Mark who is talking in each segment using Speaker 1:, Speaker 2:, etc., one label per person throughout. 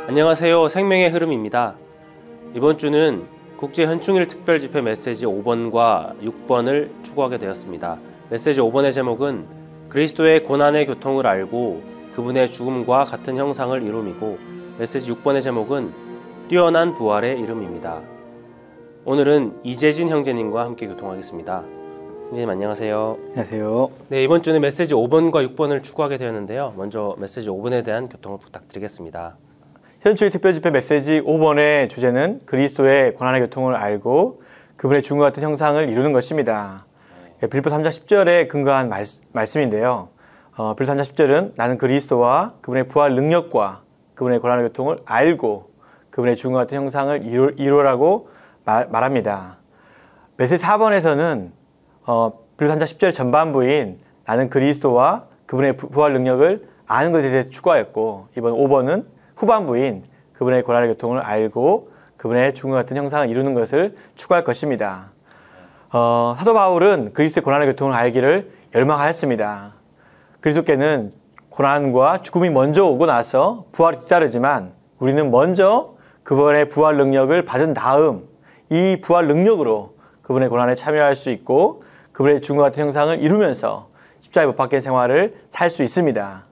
Speaker 1: 안녕하세요. 생명의 흐름입니다. 이번 주는 국제현충일 특별집회 메시지 5번과 6번을 추구하게 되었습니다. 메시지 5번의 제목은 그리스도의 고난의 교통을 알고 그분의 죽음과 같은 형상을 이룸이고, 메시지 6번의 제목은 뛰어난 부활의 이름입니다. 오늘은 이재진 형제님과 함께 교통하겠습니다. 형제님 안녕하세요.
Speaker 2: 안녕하세요.
Speaker 1: 네, 이번 주는 메시지 5번과 6번을 추구하게 되었는데요. 먼저 메시지 5번에 대한 교통을 부탁드리겠습니다.
Speaker 2: 현충일 특별집회 메시지 5번의 주제는 그리스도의 고난의 교통을 알고 그분의 죽음과 같은 형상을 이루는 것입니다. 빌립보 3장 10절에 근거한 말씀인데요. 빌립보 3장 10절은 나는 그리스도와 그분의 부활 능력과 그분의 고난의 교통을 알고 그분의 죽음과 같은 형상을 이루라고 말합니다. 메시지 4번에서는 빌립보 3장 10절 전반부인 나는 그리스도와 그분의 부활 능력을 아는 것에 대해 추구하였고, 이번 5번은 후반부인 그분의 고난의 교통을 알고 그분의 죽음과 같은 형상을 이루는 것을 추구할 것입니다. 사도 바울은 그리스도의 고난의 교통을 알기를 열망하였습니다. 그리스도께는 고난과 죽음이 먼저 오고 나서 부활이 뒤따르지만 우리는 먼저 그분의 부활 능력을 받은 다음 이 부활 능력으로 그분의 고난에 참여할 수 있고 그분의 죽음과 같은 형상을 이루면서 십자가에 못 박힌 생활을 살 수 있습니다.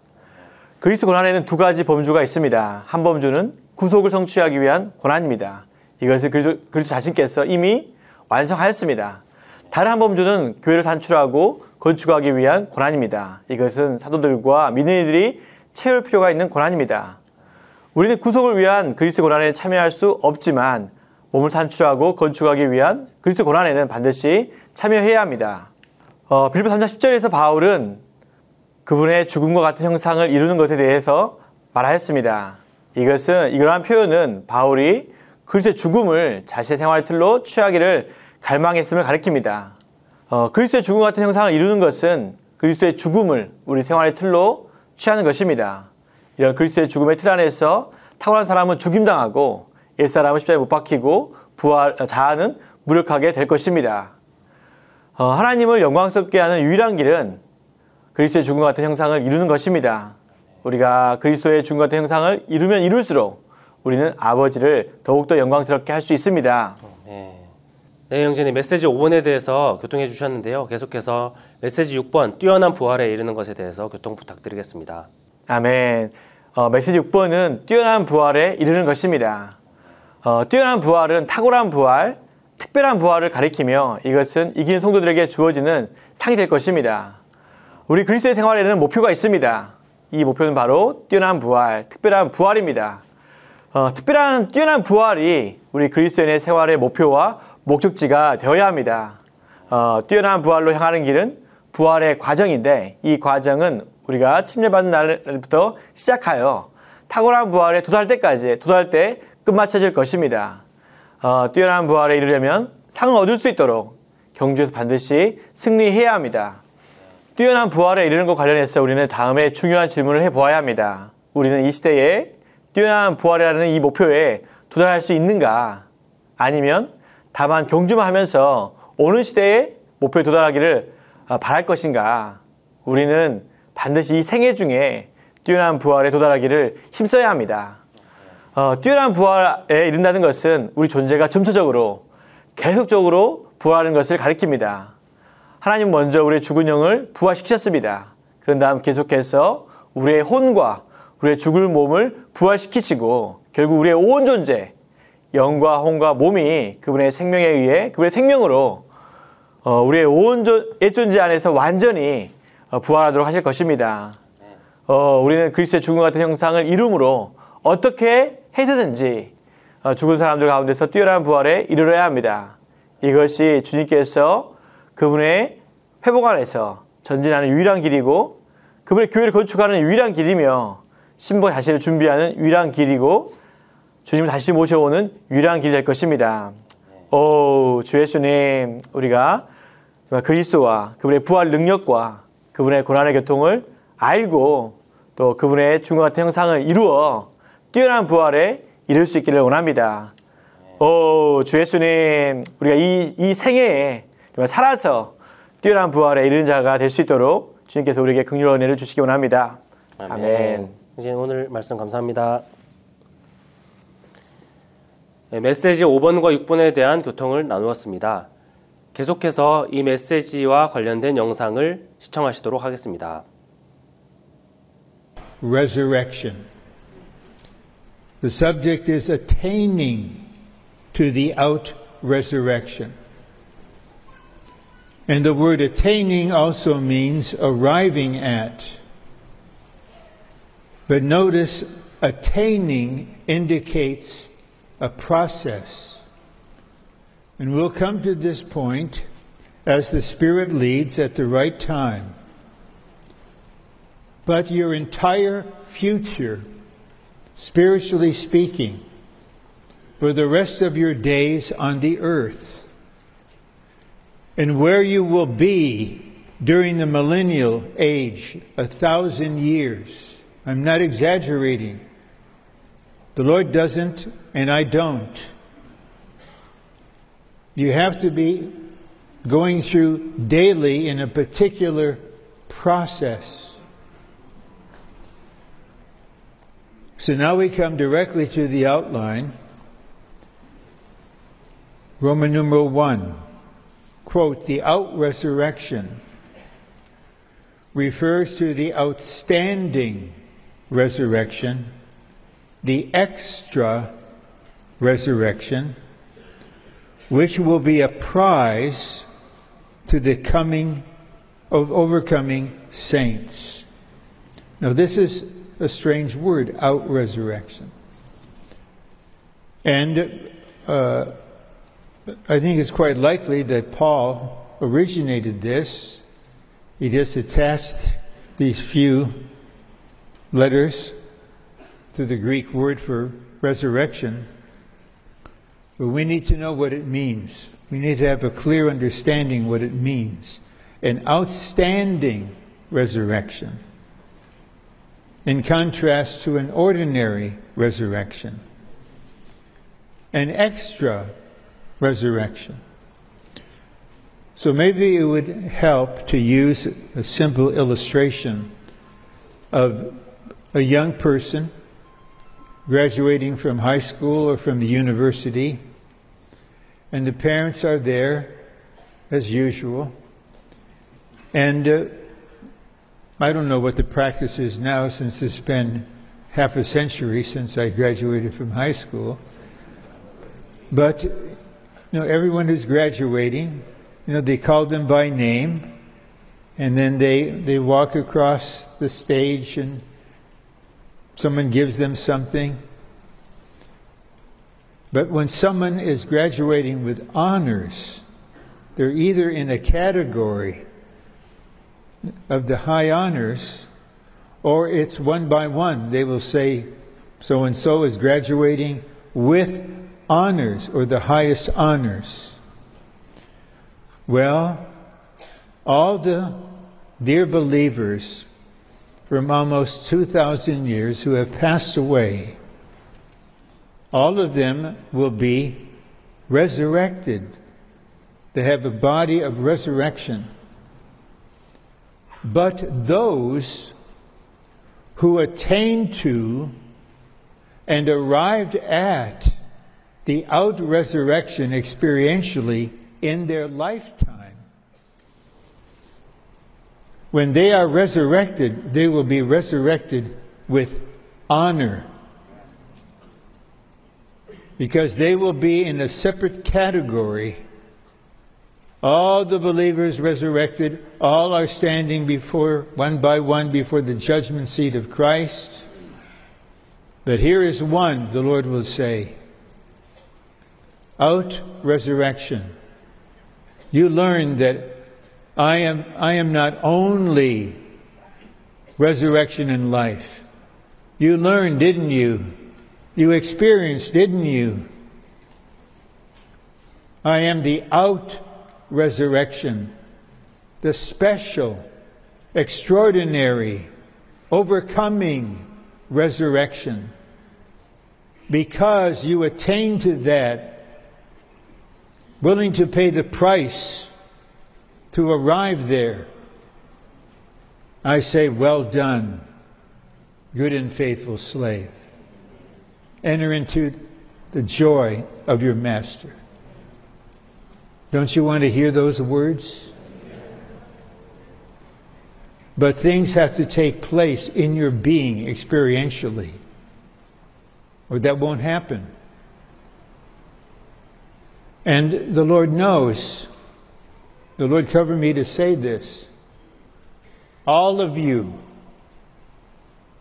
Speaker 2: 그리스도 고난에는 두 가지 범주가 있습니다. 한 범주는 구속을 성취하기 위한 고난입니다. 이것을 그리스도 자신께서 이미 완성하였습니다. 다른 한 범주는 교회를 산출하고 건축하기 위한 고난입니다. 이것은 사도들과 믿는 이들이 채울 필요가 있는 고난입니다. 우리는 구속을 위한 그리스도 고난에 참여할 수 없지만 몸을 산출하고 건축하기 위한 그리스도 고난에는 반드시 참여해야 합니다. 빌립보 3장 10절에서 바울은 그분의 죽음과 같은 형상을 이루는 것에 대해서 말하였습니다. 이러한 표현은 바울이 그리스도의 죽음을 자신의 생활의 틀로 취하기를 갈망했음을 가리킵니다. 그리스도의 죽음과 같은 형상을 이루는 것은 그리스도의 죽음을 우리 생활의 틀로 취하는 것입니다. 이런 그리스도의 죽음의 틀 안에서 탁월한 사람은 죽임당하고 옛사람은 십자가에 못 박히고 자아는 무력하게 될 것입니다. 하나님을 영광스럽게 하는 유일한 길은 그리스도의 죽음과 같은 형상을 이루는 것입니다. 우리가 그리스도의 죽음과 같은 형상을 이루면 이룰수록 우리는 아버지를 더욱더 영광스럽게 할 수 있습니다.
Speaker 1: 네, 형제님 메시지 5번에 대해서 교통해 주셨는데요. 계속해서 메시지 6번 뛰어난 부활에 이르는 것에 대해서 교통 부탁드리겠습니다.
Speaker 2: 아멘. 메시지 6번은 뛰어난 부활에 이르는 것입니다. 뛰어난 부활은 탁월한 부활, 특별한 부활을 가리키며 이것은 이기는 성도들에게 주어지는 상이 될 것입니다. 우리 그리스도의 생활에는 목표가 있습니다. 이 목표는 바로 뛰어난 부활, 특별한 부활입니다. 뛰어난 부활이 우리 그리스도인의 생활의 목표와 목적지가 되어야 합니다. 뛰어난 부활로 향하는 길은 부활의 과정인데 이 과정은 우리가 침례받는 날부터 시작하여 탁월한 부활에 도달할 때 끝마쳐질 것입니다. 뛰어난 부활에 이르려면 상을 얻을 수 있도록 경주에서 반드시 승리해야 합니다. 뛰어난 부활에 이르는 것 관련해서 우리는 다음에 중요한 질문을 해보아야 합니다. 우리는 이 시대에 뛰어난 부활이라는 이 목표에 도달할 수 있는가? 아니면 다만 경주만 하면서 오는 시대의 목표에 도달하기를 바랄 것인가? 우리는 반드시 이 생애 중에 뛰어난 부활에 도달하기를 힘써야 합니다. 뛰어난 부활에 이른다는 것은 우리 존재가 점차적으로 계속적으로 부활하는 것을 가리킵니다. 하나님 먼저 우리의 죽은 영을 부활시키셨습니다. 그런 다음 계속해서 우리의 혼과 우리의 죽을 몸을 부활시키시고 결국 우리의 온 존재, 영과 혼과 몸이 그분의 생명에 의해 그분의 생명으로 우리의 온 옛 존재 안에서 완전히 부활하도록 하실 것입니다. 우리는 그리스도의 죽음 같은 형상을 이룸으로 어떻게 해서든지 죽은 사람들 가운데서 뛰어난 부활에 이르러야 합니다. 이것이 주님께서 그분의 회복 안에서 전진하는 유일한 길이고 그분의 교회를 건축하는 유일한 길이며 신부 자신을 준비하는 유일한 길이고 주님을 다시 모셔오는 유일한 길이 될 것입니다. 주 예수님, 우리가 그리스도와 그분의 부활 능력과 그분의 고난의 교통을 알고 또 그분의 죽음 같은 형상을 이루어 뛰어난 부활에 이룰 수 있기를 원합니다. 주 예수님, 우리가 이 생애에 살아서 뛰어난 부활에 이르는 자가 될 수 있도록 주님께서 우리에게 긍휼의 은혜를 주시기 원합니다. 아멘.
Speaker 1: 이제 오늘 말씀 감사합니다. 메시지 5번과 6번에 대한 교통을 나누었습니다. 계속해서 이 메시지와 관련된 영상을 시청하시도록 하겠습니다.
Speaker 3: Resurrection. The subject is attaining to the out resurrection. And the word attaining also means arriving at. But notice, attaining indicates a process. And we'll come to this point as the Spirit leads at the right time. But your entire future, spiritually speaking, for the rest of your days on the earth, and where you will be during the millennial age, 1,000 years. I'm not exaggerating. The Lord doesn't, and I don't. You have to be going through daily in a particular process. So now we come directly to the outline. Roman numeral 1. Quote, the out-resurrection refers to the outstanding resurrection, the extra resurrection, which will be a prize to the coming of overcoming saints. Now this is a strange word, out-resurrection. And I think it's quite likely that Paul originated this. He just attached these few letters to the Greek word for resurrection. But we need to know what it means. We need to have a clear understanding what it means. An outstanding resurrection, in contrast to an ordinary resurrection. An extra resurrection. So maybe it would help to use a simple illustration of a young person graduating from high school or from the university, and the parents are there as usual, and I don't know what the practice is now, since it's been half a century since I graduated from high school, but everyone who's graduating, they call them by name, and then they walk across the stage and someone gives them something. But when someone is graduating with honors, they're either in a category of the high honors, or it's one by one. They will say, so-and-so is graduating with honors, or the highest honors. Well, all the dear believers from almost 2,000 years who have passed away, all of them will be resurrected. They have a body of resurrection. But those who attained to and arrived at the out-resurrection experientially in their lifetime, when they are resurrected, they will be resurrected with honor, because they will be in a separate category. All the believers resurrected, all are standing before, one by one, before the judgment seat of Christ. But here is one, the Lord will say, out resurrection. You learn that I am not only resurrection and life. You learned, didn't you? You experienced, didn't you? I am the out resurrection, the special, extraordinary, overcoming resurrection. Because you attain to that, willing to pay the price to arrive there, I say, well done, good and faithful slave. Enter into the joy of your master. Don't you want to hear those words? But things have to take place in your being experientially, or that won't happen. And the Lord knows. The Lord covered me to say this. All of you,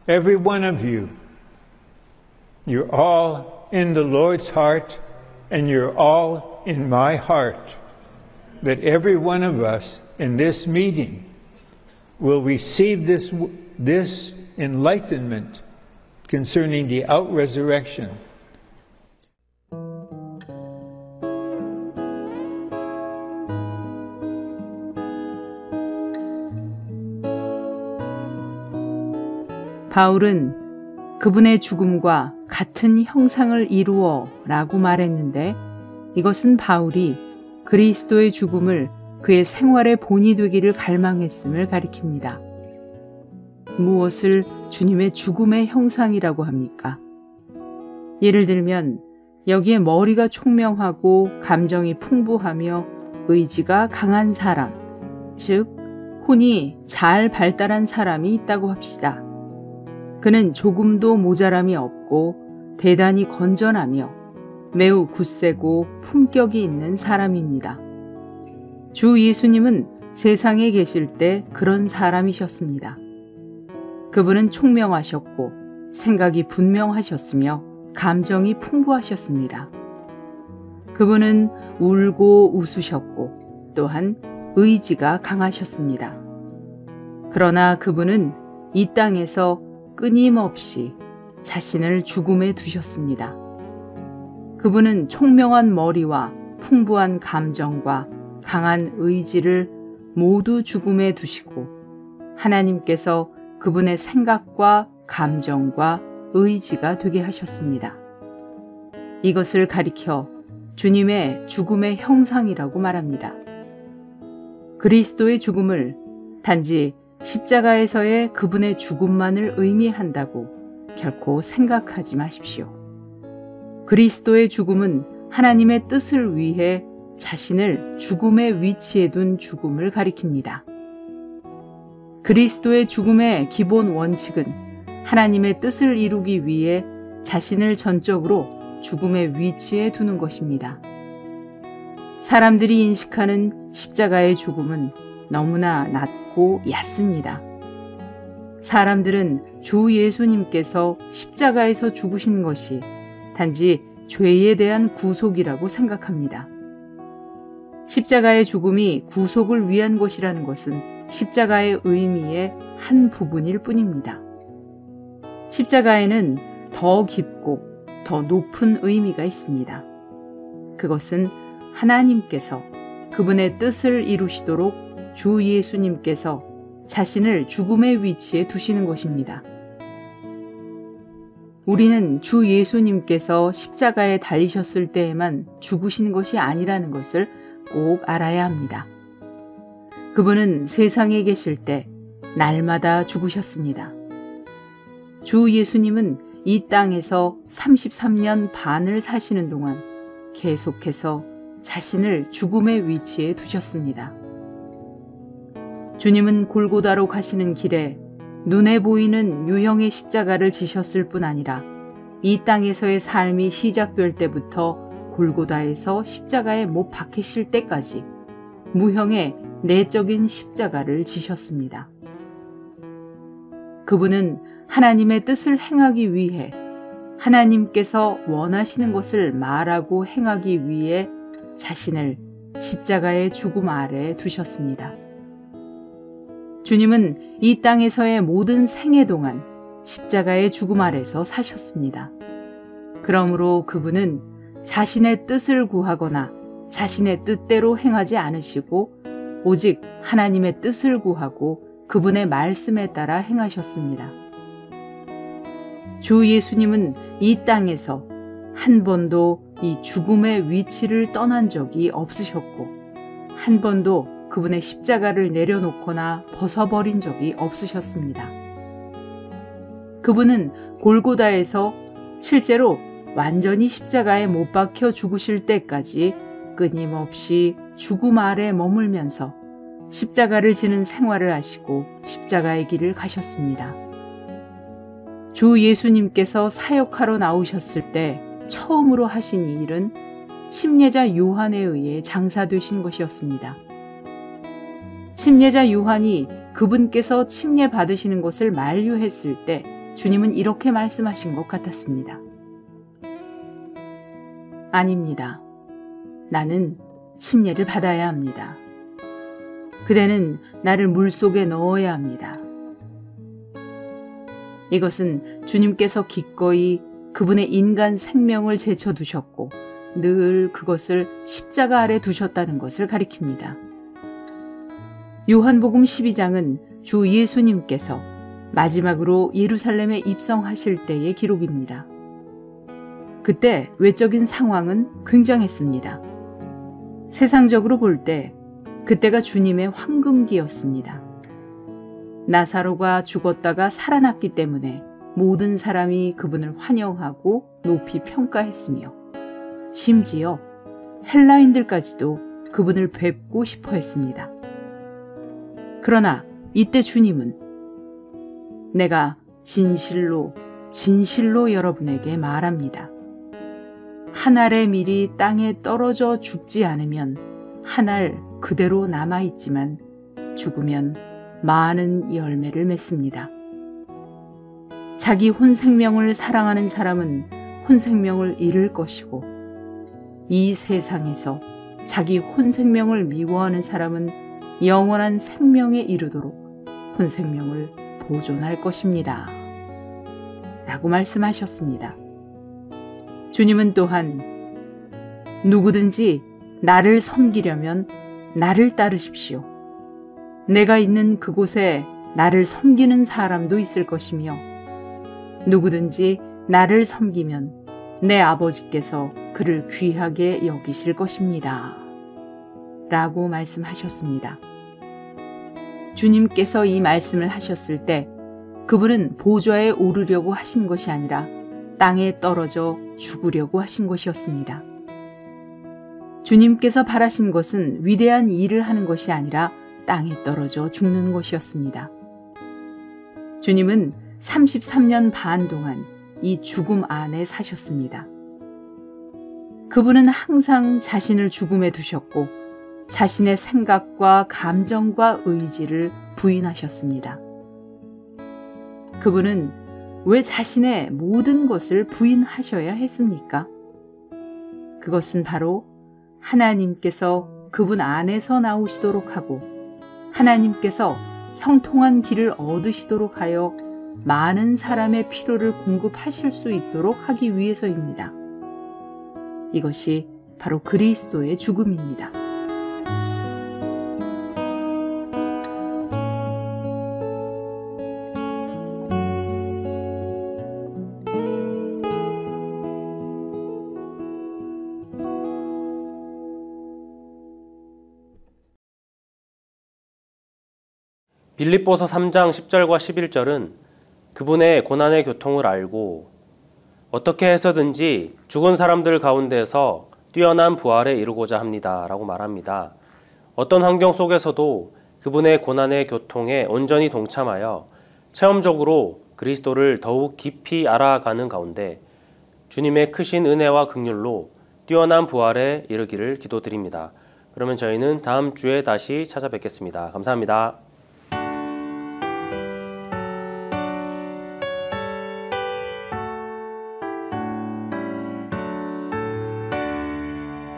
Speaker 3: every one of you, you're all in the Lord's heart, and you're all in my heart. That every one of us in this meeting will receive this enlightenment concerning the out-resurrection.
Speaker 4: 바울은 그분의 죽음과 같은 형상을 이루어 라고 말했는데 이것은 바울이 그리스도의 죽음을 그의 생활의 본이 되기를 갈망했음을 가리킵니다. 무엇을 주님의 죽음의 형상이라고 합니까? 예를 들면 여기에 머리가 총명하고 감정이 풍부하며 의지가 강한 사람, 즉 혼이 잘 발달한 사람이 있다고 합시다. 그는 조금도 모자람이 없고 대단히 건전하며 매우 굳세고 품격이 있는 사람입니다. 주 예수님은 세상에 계실 때 그런 사람이셨습니다. 그분은 총명하셨고 생각이 분명하셨으며 감정이 풍부하셨습니다. 그분은 울고 웃으셨고 또한 의지가 강하셨습니다. 그러나 그분은 이 땅에서 끊임없이 자신을 죽음에 두셨습니다. 그분은 총명한 머리와 풍부한 감정과 강한 의지를 모두 죽음에 두시고 하나님께서 그분의 생각과 감정과 의지가 되게 하셨습니다. 이것을 가리켜 주님의 죽음의 형상이라고 말합니다. 그리스도의 죽음을 단지 십자가에서의 그분의 죽음만을 의미한다고 결코 생각하지 마십시오. 그리스도의 죽음은 하나님의 뜻을 위해 자신을 죽음의 위치에 둔 죽음을 가리킵니다. 그리스도의 죽음의 기본 원칙은 하나님의 뜻을 이루기 위해 자신을 전적으로 죽음의 위치에 두는 것입니다. 사람들이 인식하는 십자가의 죽음은 너무나 낮고 얕습니다. 사람들은 주 예수님께서 십자가에서 죽으신 것이 단지 죄에 대한 구속이라고 생각합니다. 십자가의 죽음이 구속을 위한 것이라는 것은 십자가의 의미의 한 부분일 뿐입니다. 십자가에는 더 깊고 더 높은 의미가 있습니다. 그것은 하나님께서 그분의 뜻을 이루시도록 주 예수님께서 자신을 죽음의 위치에 두시는 것입니다. 우리는 주 예수님께서 십자가에 달리셨을 때에만 죽으시는 것이 아니라는 것을 꼭 알아야 합니다. 그분은 세상에 계실 때 날마다 죽으셨습니다. 주 예수님은 이 땅에서 33년 반을 사시는 동안 계속해서 자신을 죽음의 위치에 두셨습니다. 주님은 골고다로 가시는 길에 눈에 보이는 유형의 십자가를 지셨을 뿐 아니라 이 땅에서의 삶이 시작될 때부터 골고다에서 십자가에 못 박히실 때까지 무형의 내적인 십자가를 지셨습니다. 그분은 하나님의 뜻을 행하기 위해 하나님께서 원하시는 것을 말하고 행하기 위해 자신을 십자가의 죽음 아래 두셨습니다. 주님은 이 땅에서의 모든 생애 동안 십자가의 죽음 아래서 사셨습니다. 그러므로 그분은 자신의 뜻을 구하거나 자신의 뜻대로 행하지 않으시고 오직 하나님의 뜻을 구하고 그분의 말씀에 따라 행하셨습니다. 주 예수님은 이 땅에서 한 번도 이 죽음의 위치를 떠난 적이 없으셨고 한 번도 그분의 십자가를 내려놓거나 벗어버린 적이 없으셨습니다. 그분은 골고다에서 실제로 완전히 십자가에 못 박혀 죽으실 때까지 끊임없이 죽음 아래 머물면서 십자가를 지는 생활을 하시고 십자가의 길을 가셨습니다. 주 예수님께서 사역하러 나오셨을 때 처음으로 하신 이 일은 침례자 요한에 의해 장사되신 것이었습니다. 침례자 요한이 그분께서 침례 받으시는 것을 만류했을 때 주님은 이렇게 말씀하신 것 같았습니다. 아닙니다. 나는 침례를 받아야 합니다. 그대는 나를 물속에 넣어야 합니다. 이것은 주님께서 기꺼이 그분의 인간 생명을 제쳐두셨고 늘 그것을 십자가 아래 두셨다는 것을 가리킵니다. 요한복음 12장은 주 예수님께서 마지막으로 예루살렘에 입성하실 때의 기록입니다. 그때 외적인 상황은 굉장했습니다. 세상적으로 볼 때 그때가 주님의 황금기였습니다. 나사로가 죽었다가 살아났기 때문에 모든 사람이 그분을 환영하고 높이 평가했으며 심지어 헬라인들까지도 그분을 뵙고 싶어 했습니다. 그러나 이때 주님은 내가 진실로 여러분에게 말합니다. 한 알의 밀이 땅에 떨어져 죽지 않으면 한 알 그대로 남아있지만 죽으면 많은 열매를 맺습니다. 자기 혼생명을 사랑하는 사람은 혼생명을 잃을 것이고 이 세상에서 자기 혼생명을 미워하는 사람은 영원한 생명에 이르도록 혼생명을 보존할 것입니다. 라고 말씀하셨습니다. 주님은 또한 누구든지 나를 섬기려면 나를 따르십시오. 내가 있는 그곳에 나를 섬기는 사람도 있을 것이며 누구든지 나를 섬기면 내 아버지께서 그를 귀하게 여기실 것입니다. 라고 말씀하셨습니다. 주님께서 이 말씀을 하셨을 때 그분은 보좌에 오르려고 하신 것이 아니라 땅에 떨어져 죽으려고 하신 것이었습니다. 주님께서 바라신 것은 위대한 일을 하는 것이 아니라 땅에 떨어져 죽는 것이었습니다. 주님은 33년 반 동안 이 죽음 안에 사셨습니다. 그분은 항상 자신을 죽음에 두셨고 자신의 생각과 감정과 의지를 부인하셨습니다. 그분은 왜 자신의 모든 것을 부인하셔야 했습니까? 그것은 바로 하나님께서 그분 안에서 나오시도록 하고 하나님께서 형통한 길을 얻으시도록 하여 많은 사람의 필요를 공급하실 수 있도록 하기 위해서입니다. 이것이 바로 그리스도의 죽음입니다.
Speaker 1: 빌립보서 3장 10절과 11절은 그분의 고난의 교통을 알고 어떻게 해서든지 죽은 사람들 가운데서 뛰어난 부활에 이르고자 합니다. 라고 말합니다. 어떤 환경 속에서도 그분의 고난의 교통에 온전히 동참하여 체험적으로 그리스도를 더욱 깊이 알아가는 가운데 주님의 크신 은혜와 긍휼로 뛰어난 부활에 이르기를 기도드립니다. 그러면 저희는 다음 주에 다시 찾아뵙겠습니다. 감사합니다.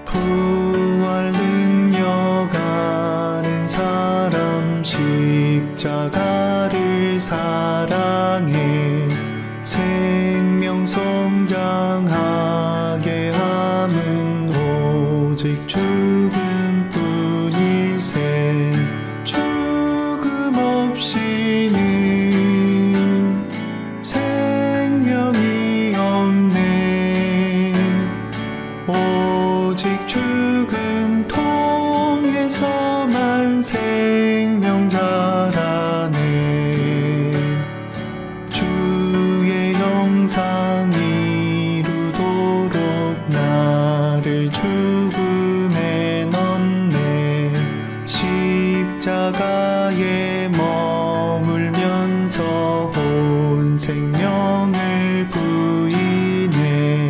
Speaker 5: 부활 능력 아는 사람 십자가를 사랑해 생명 성장하게 함은 오직 죽음뿐일세 죽음 없이는 생명이 없네 오직 죽음 통해서만 생명 자라네 주 십자가에 머물면서 온 생명을 부인해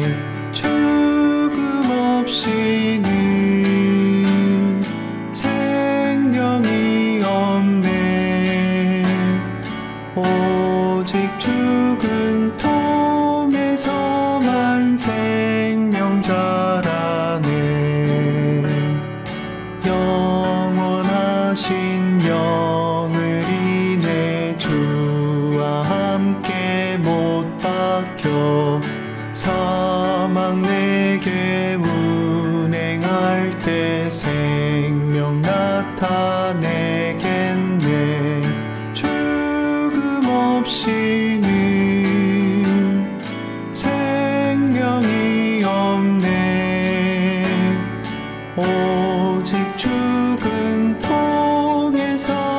Speaker 5: 죽음 없이는 생명이 없네. 오직 죽은 통에서만 생명 자라네. 영원하신 영을 인해 주와 함께 못 박혀 사망 내게 운행할 때 생명 나타내겠네. 죽음 없이는 생명이 없네. 오직 죽은 통에서